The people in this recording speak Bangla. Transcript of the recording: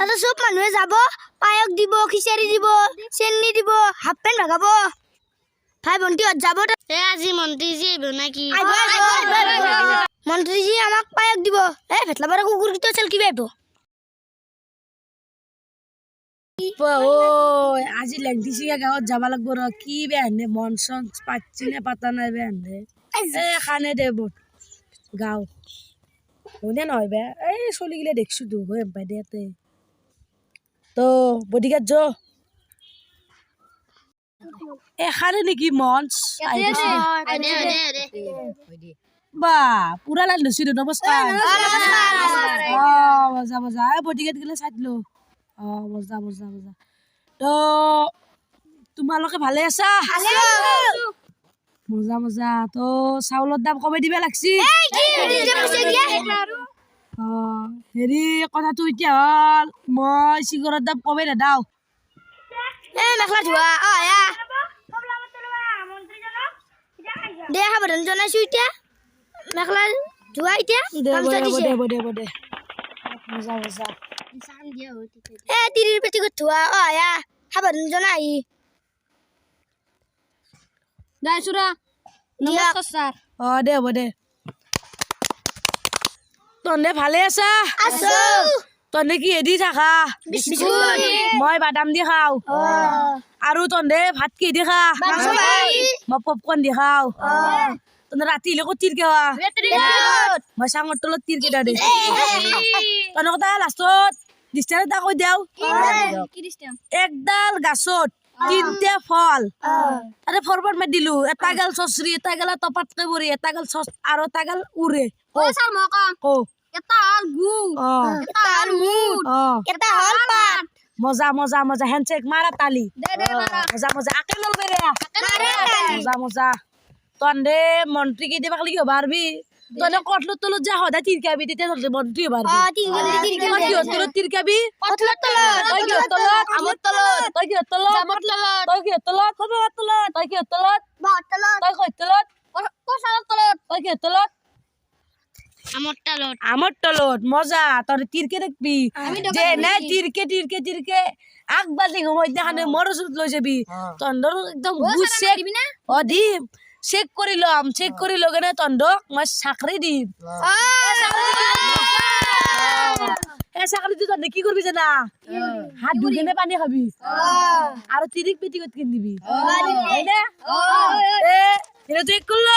তাতে সব মানুহে যাব পায়ক দিব খিচাৰি দিব চেনি দিব হাফ পেন্ট ভাগাব ভাই ভন্টি যাব আজি মন্ত্ৰীজি আহিব নাকি মন্ত্ৰীজি আমাক পায়ক দিব ভেটলাপাৰা কুকুৰ কিটা চেল কি বাইব আজি লেংটিচিয়া গাঁৱত যাব লাগব ৰ কি বেহানে মন চন পাচ্ছি নে পাতা নাই বেহানে খানে দে বট গাঁও হয়নে নহয় বে এই চলি গিলে দেখছো তো হয় এম্পাই দেতে তো বডিগার্ড যো খানে নেকি মঞ্চ বা পুরা লাইন ধরছি নমস্কার মজা মজা বডিগার্ড গেলে চাইলো মজা মজা মজা তো তোমালোকে ভালে আছা মজা মজা তো চাউলৰ দাম কমাই দিবা লাগছি হেৰি কথাটো এতিয়া হল মই চিগৰৰ দাম কমাই নেদাও মেখলা ধোৱা দে সাৱধান জনাইছো এতিয়া মেখলা ধোৱা এতিয়া মজা মজা তিৰিৰ পেটিকোট ধোৱা সাৱধান জনাই দে হ'ব দে তহঁতে ভালে আছা তহঁতে কি এদি থাকা মই বাদাম দি খাওঁ আৰু তহঁতে ভাত কি দি খা মই পপকৰ্ন দি খাওঁ তহঁতে ৰাতিলে ক'ত তিৰ কেৱা মই চাঙৰ তলত তিৰ কেইটা দে তহঁতক তাৰ লাষ্টত ডিষ্টেঞ্চ এটা কৈ দিওঁ একডাল গাছত তিনটা ফল আরে ফরওয়ার্ড মে দিলু এটা গাল সসরি এটা গাল টপাটকে বরি এটা গাল সস আর এটা গাল উড়ে ও স্যার মকা ও এটা হল গু এটা হল মুড এটা হল পাট মজা মজা মজা হ্যান্ডশেক মারা তালি দে মারা মজা মজা আকে নল বেরে মজা মজা তন্দে মন্ত্রী কি দেবাক লাগি বারবি তনে কটলত তলত যা হদা তিরকাবি তেতে তলে মন্ত্রী বারবি তিরকাবি কটলত তলত তই কি তলত আমত তলত তই কি তলত জামত তলত তই কি তলত খবর তলত তই কি তলত বাট তলত তই কই তলত কোসালত তলত তই কি তলত আমত তলত মজা তোর তিরকে দেখবি যে না তিরকে আগবাজি সময় দেখানে মরজুত লৈ যাবি তন্দর একদম গুছে ও দিম চেক কৰি লগে তন্দক মই চাকৰি দিম চাকৰি দি তন্দে কি করবি জানা হাত ধুই কেনে পানী খাবি আৰু তিরিক পেটিকোট কিন দিবি হয় না তুই করলো